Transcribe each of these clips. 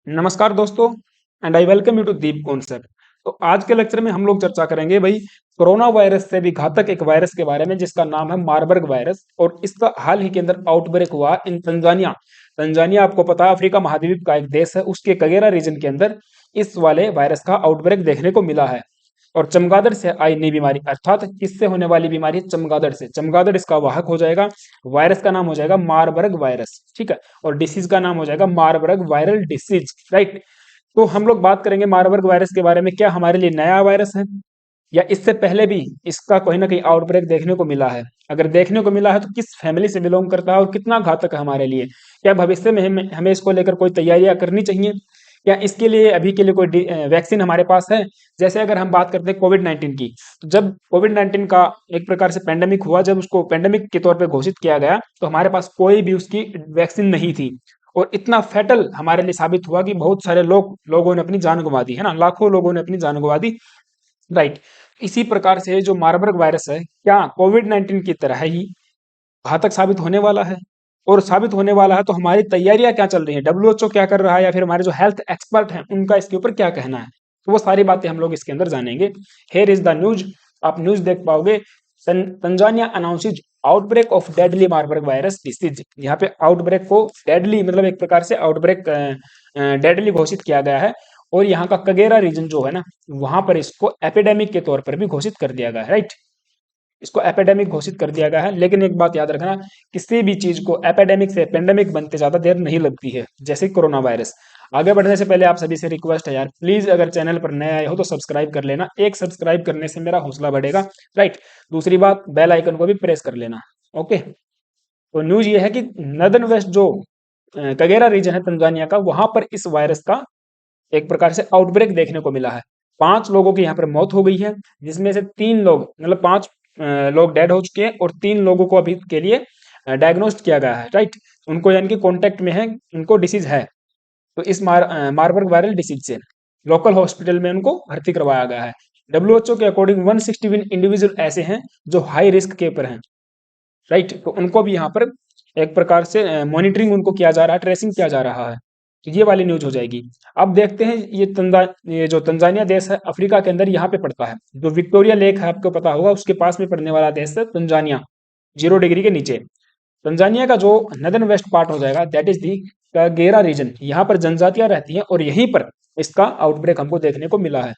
नमस्कार दोस्तों and I welcome you to deep concept. तो आज के लेक्चर में हम लोग चर्चा करेंगे भाई कोरोना वायरस से भी घातक एक वायरस के बारे में जिसका नाम है मार्बर्ग वायरस और इसका हाल ही के अंदर आउटब्रेक हुआ इन तंजानिया। तंजानिया आपको पता है अफ्रीका महाद्वीप का एक देश है, उसके कगेरा रीजन के अंदर इस वाले वायरस का आउटब्रेक देखने को मिला है। और चमगादड़ से आई नई बीमारी अर्थात किससे होने वाली बीमारी है? चमगादड़ से। चमगादड़ इसका वाहक हो जाएगा। वायरस का नाम हो जाएगा मार्बर्ग वायरस, ठीक है। और डिसीज का नाम हो जाएगा मार्बर्ग वायरल डिसीज, राइट। तो हम लोग बात करेंगे मार्बर्ग वायरस के बारे में। क्या हमारे लिए नया वायरस है या इससे पहले भी इसका कहीं ना कहीं आउटब्रेक देखने को मिला है? अगर देखने को मिला है तो किस फैमिली से बिलोंग करता है और कितना घातक है हमारे लिए? क्या भविष्य में हमें इसको लेकर कोई तैयारियां करनी चाहिए? क्या इसके लिए अभी के लिए कोई वैक्सीन हमारे पास है? जैसे अगर हम बात करते हैं कोविड 19 की, तो जब कोविड 19 का एक प्रकार से पेंडेमिक हुआ, जब उसको पेंडेमिक के तौर पे घोषित किया गया तो हमारे पास कोई भी उसकी वैक्सीन नहीं थी। और इतना फैटल हमारे लिए साबित हुआ कि बहुत सारे लोगों ने अपनी जान गंवा दी, है ना। लाखों लोगों ने अपनी जान गंवा दी, राइट। इसी प्रकार से जो मार्बर्ग वायरस है, क्या कोविड 19 की तरह ही घातक साबित होने वाला है? और साबित होने वाला है तो हमारी तैयारियां क्या चल रही हैं, डब्ल्यूएचओ क्या कर रहा है, या फिर हमारे जो हेल्थ एक्सपर्ट हैं उनका इसके ऊपर क्या कहना है? तो वो सारी बातें हम लोग इसके अंदर जानेंगे। Here is the news. आप न्यूज देख पाओगे। Tanzania announces outbreak of deadly Marburg virus disease. यहाँ पे आउटब्रेक को डेडली मतलब एक प्रकार से आउटब्रेक डेडली घोषित किया गया है। और यहाँ का कगेरा रीजन जो है ना, वहां पर इसको एपिडेमिक के तौर पर भी घोषित कर दिया गया है, राइट। इसको एपिडेमिक घोषित कर दिया गया है। लेकिन एक बात याद रखना, किसी भी चीज को एपिडेमिक से पेंडेमिक बनते ज्यादा देर नहीं लगती है, जैसे कोरोना वायरस। आगे बढ़ने से पहले आप सभी से रिक्वेस्ट है यार, प्लीज अगर चैनल पर नए आए हो तो सब्सक्राइब कर लेना। एक सब्सक्राइब करने से मेरा हौसला बढ़ेगा, राइट। दूसरी बात, बेल आइकन को भी प्रेस कर लेना, ओके। तो न्यूज ये है कि नदन वेस्ट जो कगेरा रीजन है तंजानिया का, वहां पर इस वायरस का एक प्रकार से आउटब्रेक देखने को मिला है। 5 लोगों की यहाँ पर मौत हो गई है, जिसमें से 3 लोग मतलब 5 लोग डेड हो चुके हैं और 3 लोगों को अभी के लिए डायग्नोस्ट किया गया है, राइट। उनको यानी कि कॉन्टेक्ट में है, उनको डिसीज है। तो इस मार्बर्ग वायरल डिसीज से लोकल हॉस्पिटल में उनको भर्ती करवाया गया है। डब्ल्यूएचओ के अकॉर्डिंग 161 इंडिविजुअल ऐसे हैं जो हाई रिस्क के ऊपर हैं, राइट। तो उनको भी यहाँ पर एक प्रकार से मॉनिटरिंग उनको किया जा रहा है, ट्रेसिंग किया जा रहा है। तो ये वाली न्यूज हो जाएगी। अब देखते हैं, ये जो तंजानिया देश है अफ्रीका के अंदर यहाँ पे पड़ता है। जो विक्टोरिया लेक है आपको पता होगा, उसके पास में पड़ने वाला देश है तंजानिया, 0 डिग्री के नीचे। तंजानिया का जो नदर्न वेस्ट पार्ट हो जाएगा, that is the Kagera region. यहाँ पर जनजातियां रहती हैं और यहीं पर इसका आउटब्रेक हमको देखने को मिला है।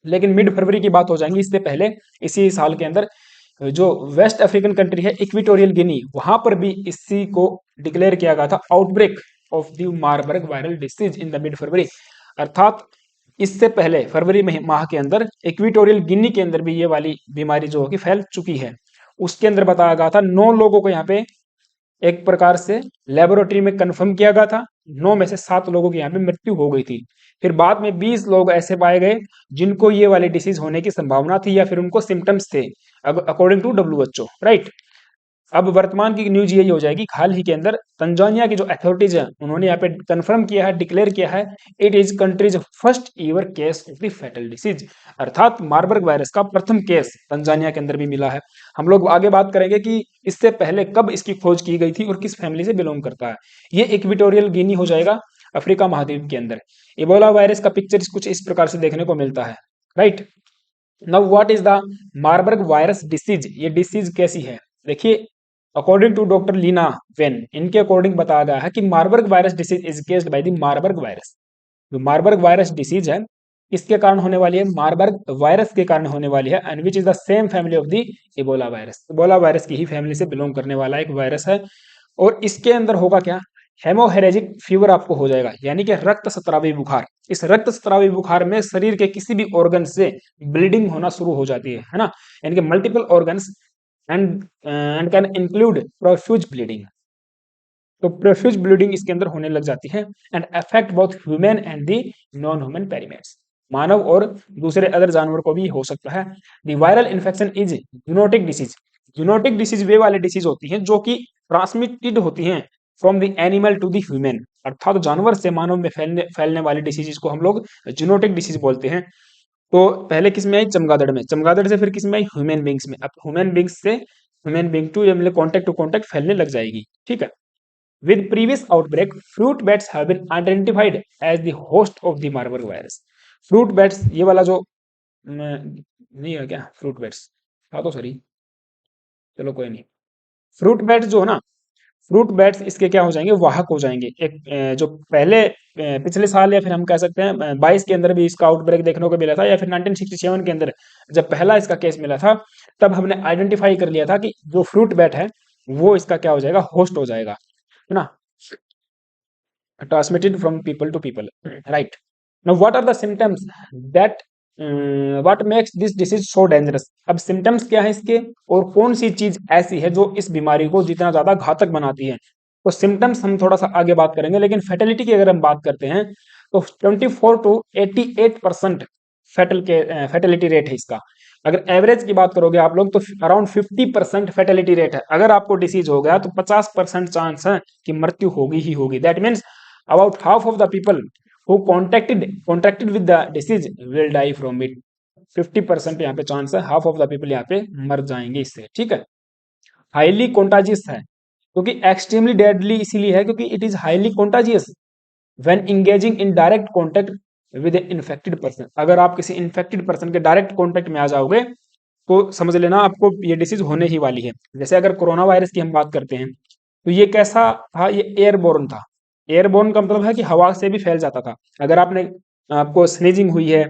लेकिन मिड फरवरी की बात हो जाएंगी, इससे पहले इसी साल के अंदर जो वेस्ट अफ्रीकन कंट्री है इक्विटोरियल गिनी, वहां पर भी इसी को डिक्लेयर किया गया था outbreak of the Marburg viral disease in the mid February. अर्थात इससे पहले फरवरी माह के अंदर इक्विटोरियल गिनी के अंदर भी ये वाली बीमारी जो होगी फैल चुकी है। उसके अंदर बताया गया था 9 लोगों को यहाँ पे एक प्रकार से लेबोरेटरी में कंफर्म किया गया था। 9 में से 7 लोगों की यहाँ पे मृत्यु हो गई थी। फिर बाद में 20 लोग ऐसे पाए गए जिनको ये वाली डिसीज होने की संभावना थी या फिर उनको सिम्टम्स थे, अकॉर्डिंग टू डब्ल्यूएचओ, राइट। अब वर्तमान की न्यूज यही हो जाएगी, हाल ही के अंदर तंजानिया की जो अथॉरिटीज है उन्होंने यहाँ पे कंफर्म किया है, डिक्लेयर किया है, it is countries first ईवर case of the fatal disease. अर्थात मार्बर्ग वायरस का प्रथम केस तंजानिया के अंदर भी मिला है। हम लोग आगे बात करेंगे कि इससे पहले कब इसकी खोज की गई थी और किस फैमिली से बिलोंग करता है। ये इक्विटोरियल गिनी हो जाएगा अफ्रीका महाद्वीप के अंदर। इबोला वायरस का पिक्चर कुछ इस प्रकार से देखने को मिलता है, right. Now what is the Marburg virus disease? ये डिसीज कैसी है? देखिए, according to doctor Leana Wen, इनके अकॉर्डिंग बताया गया है कि Marburg virus disease is caused by the Marburg virus. जो मार्बर्ग वायरस डिसीज है, किसके कारण होने वाली है? मार्बर्ग वायरस के कारण होने वाली है, and which is the same family of the Ebola virus. Ebola virus की ही फैमिली से बिलोंग करने वाला एक वायरस है। और इसके अंदर होगा क्या? हेमोहेरेजिक फीवर आपको हो जाएगा, यानी कि रक्त स्त्रावी बुखार। इस रक्त स्त्रावी बुखार में शरीर के किसी भी ऑर्गन से ब्लीडिंग होना शुरू हो जाती है ना। यानी कि multiple organs and can include profuse bleeding. तो प्रोफ्यूज ब्लीडिंग इसके अंदर होने लग जाती है and affect both human and the non human primates. मानव और दूसरे अदर जानवर को भी हो सकता है। The viral infection is zoonotic disease. Zoonotic disease वे वाली डिसीज होती हैं जो कि ट्रांसमिटेड होती हैं from the animal to the human. अर्थात जानवर से मानव में फैलने वाली डिसीज को हम लोग जूनोटिक डिसीज बोलते हैं। तो पहले किस में आई? चमगादड़ में। चमगादड़ से फिर किस में आई? ह्यूमन बींग्स में। अब ह्यूमन बींग्स से ह्यूमन बींग टू ये मतलब कॉन्टेक्ट टू कॉन्टेक्ट फैलने लग जाएगी, ठीक है। With previous outbreak, fruit bats have been identified as the host of the Marburg virus. Fruit bats ये वाला जो नहीं है क्या फ्रूट बैट्स था तो सॉरी चलो कोई नहीं फ्रूट बैट्स जो है ना फ्रूट बैट्स इसके क्या हो जाएंगे वाहक हो जाएंगे एक जो पहले पिछले साल या फिर हम कह सकते हैं 22 के अंदर भी इसका आउटब्रेक देखने को मिला था या फिर 1967 के अंदर जब पहला इसका केस मिला था तब हमने आइडेंटिफाई कर लिया था कि जो फ्रूट बैट है वो इसका क्या हो जाएगा होस्ट हो जाएगा है ना transmitted from people to people right now what are the symptoms that what makes this disease so dangerous अब symptoms क्या है इसके और कौन सी चीज ऐसी है जो इस बीमारी को जितना ज्यादा घातक बनाती है तो सिम्टम्स हम थोड़ा सा आगे बात करेंगे लेकिन फैटेलिटी की अगर हम बात करते हैं तो 24 to 88% फैटेलिटी रेट है इसका अगर एवरेज की बात करोगे आप लोग तो अराउंड 50% फैटेलिटी रेट है अगर आपको डिसीज हो गया तो 50% चांस है कि मृत्यु होगी ही होगी that means about half of the people who contracted with the disease will die from it 50% यहाँ पे चांस है हाफ ऑफ द पीपल यहाँ पे मर जाएंगे इससे ठीक है हाईली कॉन्टाजियस है क्योंकि एक्सट्रीमली डेडली इसीलिए है क्योंकि it is highly contagious when engaging in direct contact with infected person अगर आप किसी इन्फेक्टेड पर्सन के डायरेक्ट कॉन्टेक्ट में आ जाओगे तो समझ लेना आपको ये डिसीज होने ही वाली है जैसे अगर कोरोना वायरस की हम बात करते हैं तो ये कैसा था ये एयरबोर्न था एयरबोर्न का मतलब है कि हवा से भी फैल जाता था अगर आपने आपको स्नीजिंग हुई है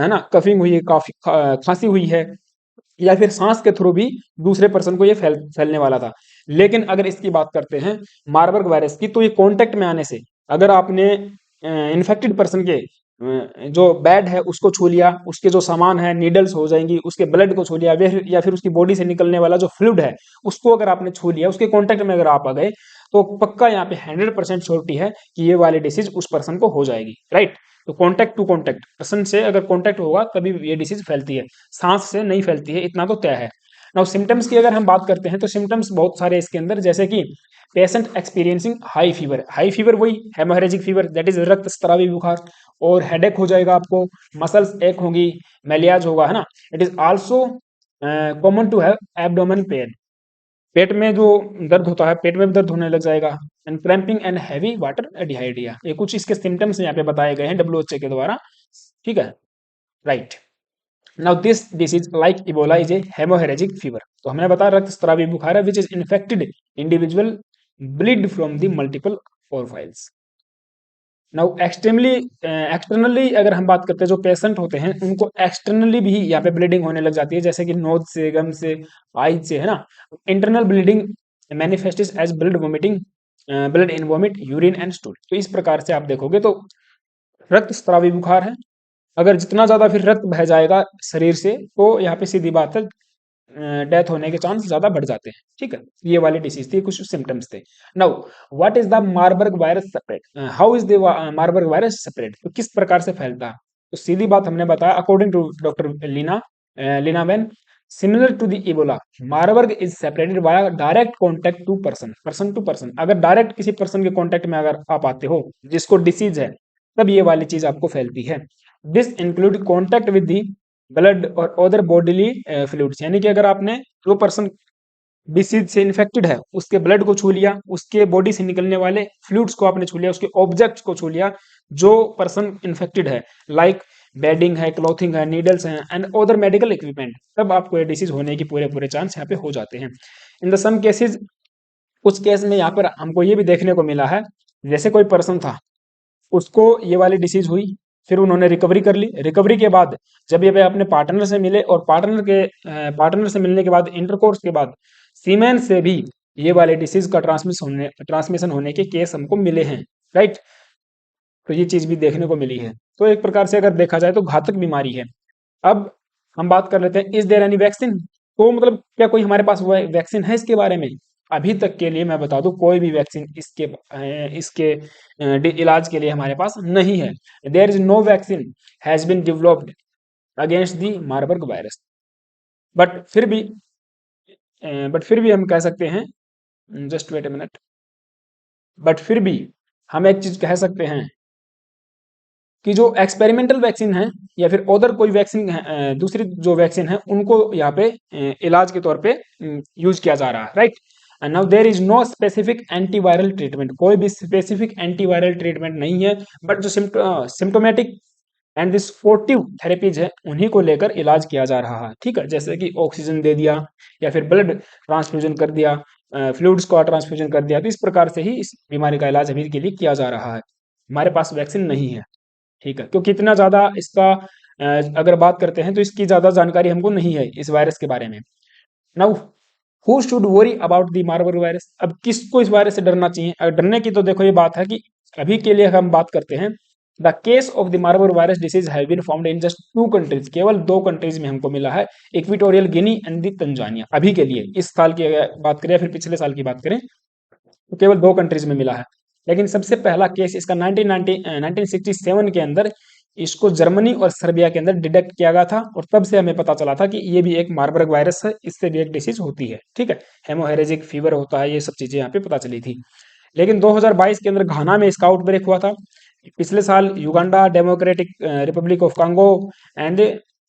ना कफिंग हुई है काफी खांसी हुई है या फिर सांस के थ्रू भी दूसरे पर्सन को ये फैलने वाला था लेकिन अगर इसकी बात करते हैं मार्बर्ग वायरस की तो ये कांटेक्ट में आने से अगर आपने इन्फेक्टेड पर्सन के जो बेड है उसको छू लिया उसके जो सामान है नीडल्स हो जाएंगी उसके ब्लड को छू लिया या फिर उसकी बॉडी से निकलने वाला जो फ्लूइड है उसको अगर आपने छू लिया उसके कांटेक्ट में अगर आप आ गए तो पक्का यहाँ पे 100% श्योरिटी है कि ये वाली डिसीज उस पर्सन को हो जाएगी राइट तो कॉन्टैक्ट टू कॉन्टैक्ट पर्सन से अगर कॉन्टैक्ट होगा तभी ये डिसीज फैलती है सांस से नहीं फैलती है इतना तो तय है नाउ सिम्टम्स की अगर हम बात करते हैं तो सिम्टम्स बहुत सारे इसके अंदर जैसे कि पेशेंट एक्सपीरियंसिंग हाई फीवर वही हेमोरेजिक फीवर दैट इज रक्त स्रावी बुखार और हेडेक हो जाएगा आपको मसल्स एक होंगी मेलियाज होगा है ना it is also common to have abdomen pain पेट में जो दर्द होता है पेट में भी दर्द होने लग जाएगा and cramping and heavy water diarrhoea ये कुछ इसके सिम्टम्स यहाँ पे बताए गए हैं WHO के द्वारा ठीक है right now this disease like Ebola is a haemorrhagic fever तो हमने बताया रक्त स्रावी बुखार है which is infected individual bleed from the multiple orifices now externally अगर हम बात करते हैं जो पेशेंट होते हैं उनको एक्सटर्नली भी यहाँ पे ब्लीडिंग होने लग जाती है जैसे कि नोज से गम से आइज से है ना internal bleeding manifests as blood vomiting blood in vomit urine and stool तो इस प्रकार से आप देखोगे तो रक्त स्रावी बुखार है अगर जितना ज्यादा फिर रक्त बह जाएगा शरीर से तो यहाँ पे सीधी बात है डेथ होने के चांस ज्यादा बढ़ जाते हैं ठीक है ये वाली डिसीज थी कुछ सिम्टम्स थे now what is the Marburg virus separate how is the Marburg virus separate तो किस प्रकार से फैलता है तो सीधी बात हमने बताया according to doctor Leana Wen similar to the Ebola Marburg is separated by direct contact to person to person अगर डायरेक्ट किसी पर्सन के कॉन्टेक्ट में अगर आप आते हो जिसको डिसीज है तब ये वाली चीज आपको फैलती है this include contact with the blood और अदर बॉडीली फ्लूइड्स यानी कि अगर आपने जो पर्सन डिसीज से इन्फेक्टेड है उसके ब्लड को छू लिया उसके बॉडी से निकलने वाले फ्लूइड्स को आपने छू लिया उसके ऑब्जेक्ट्स को छू लिया जो पर्सन इन्फेक्टेड है लाइक बेडिंग है क्लॉथिंग है नीडल्स हैं एंड अदर मेडिकल इक्विपमेंट तब आपको ये डिसीज होने की पूरे पूरे चांस यहाँ पे हो जाते हैं इन द सम केसेज कुछ केस में यहाँ पर हमको ये भी देखने को मिला है जैसे कोई पर्सन था उसको ये वाली डिसीज हुई फिर उन्होंने रिकवरी कर ली रिकवरी के बाद जब ये वे अपने पार्टनर से मिले और पार्टनर से मिलने के बाद इंटरकोर्स के बाद सीमेन से भी ये वाले डिसीज का ट्रांसमिशन होने के केस हमको मिले हैं राइट तो ये चीज भी देखने को मिली है तो एक प्रकार से अगर देखा जाए तो घातक बीमारी है अब हम बात कर लेते हैं इज देयर एनी वैक्सीन तो मतलब क्या कोई हमारे पास वैक्सीन है इसके बारे में अभी तक के लिए मैं बता दूं कोई भी वैक्सीन इसके इलाज के लिए हमारे पास नहीं है there is no vaccine has been developed against the Marburg virus but फिर भी हम कह सकते हैं just wait a minute but फिर भी हम एक चीज कह सकते हैं कि जो एक्सपेरिमेंटल वैक्सीन है या फिर अदर कोई वैक्सीन है दूसरी जो वैक्सीन है उनको यहाँ पे इलाज के तौर पे यूज किया जा रहा है right and now there is no specific antiviral treatment, कोई भी स्पेसिफिक एंटीवायरल ट्रीटमेंट नहीं है, बट जो symptomatic and this supportive therapies है उन्हीं को लेकर इलाज किया जा रहा है। ठीक है, जैसे कि ऑक्सीजन दे दिया या फिर ब्लड ट्रांसफ्यूजन कर दिया, फ्लूइड्स का ट्रांसफ्यूजन कर दिया, तो इस प्रकार से ही इस बीमारी का इलाज अभी के लिए किया जा रहा है। हमारे पास वैक्सीन नहीं है। ठीक है, क्योंकि इतना ज़्यादा इसका अगर बात करते हैं तो इसकी ज़्यादा जानकारी हमको नहीं है इस वायरस के बारे में। Now who should worry about the Marburg virus, अब किसको इस वायरस से डरना चाहिए? डरने की तो देखो ये बात है कि अभी के लिए हम बात करते हैं, the case of the Marburg virus disease have been found in just 2 countries, केवल 2 कंट्रीज में हमको मिला है, Equatorial Guinea and the Tanzania. अभी के लिए इस साल की अगर बात करें या फिर पिछले साल की बात करें तो केवल 2 कंट्रीज में मिला है। लेकिन सबसे पहला केस इसका 1967 के अंदर इसको जर्मनी और सर्बिया के अंदर डिटेक्ट किया गया था, और तब से हमें पता चला था कि ये भी एक मार्बर्ग वायरस है, इससे भी एक डिसीज होती है। ठीक है, हेमोहेरेजिक फीवर होता है, ये सब चीजें यहाँ पे पता चली थी। लेकिन 2022 के अंदर घाना में इसका आउटब्रेक हुआ था। पिछले साल Uganda, democratic Republic of Congo and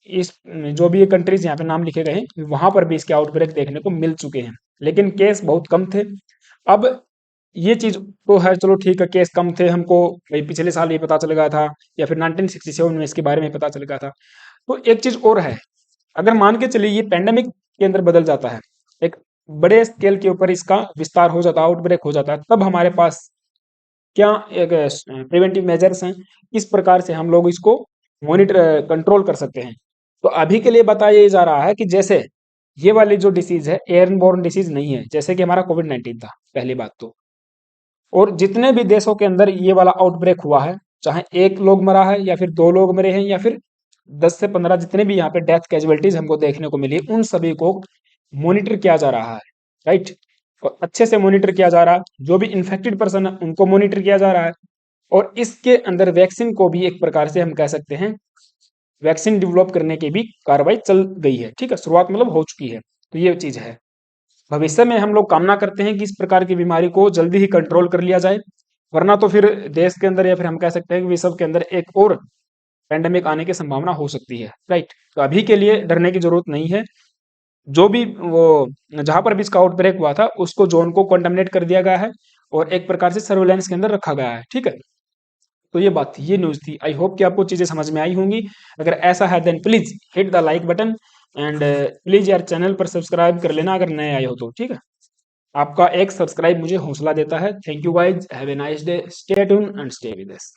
इस जो भी कंट्रीज यहाँ पे नाम लिखे गए हैं वहां पर भी इसके आउटब्रेक देखने को मिल चुके हैं, लेकिन केस बहुत कम थे। अब ये चीज तो है, चलो ठीक है, केस कम थे, हमको भाई पिछले साल ये पता चल गया था या फिर 1967 में इसके बारे में पता चल गया था। तो एक चीज और है, अगर मान के चलिए ये पेंडेमिक के अंदर बदल जाता है, एक बड़े स्केल के ऊपर इसका विस्तार हो जाता है, आउटब्रेक हो जाता है, तब हमारे पास क्या एक प्रिवेंटिव मेजर्स हैं, किस प्रकार से हम लोग इसको मॉनिटर कंट्रोल कर सकते हैं। तो अभी के लिए बताया जा रहा है कि जैसे ये वाली जो डिसीज है एयरबोर्न डिसीज नहीं है, जैसे कि हमारा कोविड-19 था पहली बात तो, और जितने भी देशों के अंदर ये वाला आउटब्रेक हुआ है, चाहे एक लोग मरा है या फिर 2 लोग मरे हैं या फिर 10 से 15 जितने भी यहाँ पे डेथ कैजुअलिटीज हमको देखने को मिली, उन सभी को मॉनिटर किया जा रहा है। राइट, और अच्छे से मॉनिटर किया जा रहा है, जो भी इन्फेक्टेड पर्सन है उनको मॉनिटर किया जा रहा है, और इसके अंदर वैक्सीन को भी एक प्रकार से हम कह सकते हैं वैक्सीन डेवलप करने की भी कार्रवाई चल गई है। ठीक है, शुरुआत मतलब हो चुकी है। तो ये चीज है, भविष्य में हम लोग कामना करते हैं कि इस प्रकार की बीमारी को जल्दी ही कंट्रोल कर लिया जाए, वरना तो फिर देश के अंदर या फिर हम कह सकते हैं कि विश्व के अंदर एक और पेंडेमिक आने की संभावना हो सकती है। राइट, तो अभी के लिए डरने की जरूरत नहीं है। जो भी वो जहां पर भी इसका आउटब्रेक हुआ था उसको जोन को कंटामिनेट कर दिया गया है और एक प्रकार से सर्वेलेंस के अंदर रखा गया है। ठीक है, तो ये बात थी, ये न्यूज़ थी। आई होप कि आपको चीज़ें समझ में आई होंगी। अगर ऐसा है then please hit the like button and please यार चैनल पर सब्सक्राइब कर लेना अगर नए आए हो तो। ठीक है, आपका एक सब्सक्राइब मुझे हौसला देता है। Thank you guys, have a nice day, stay tune and stay with us.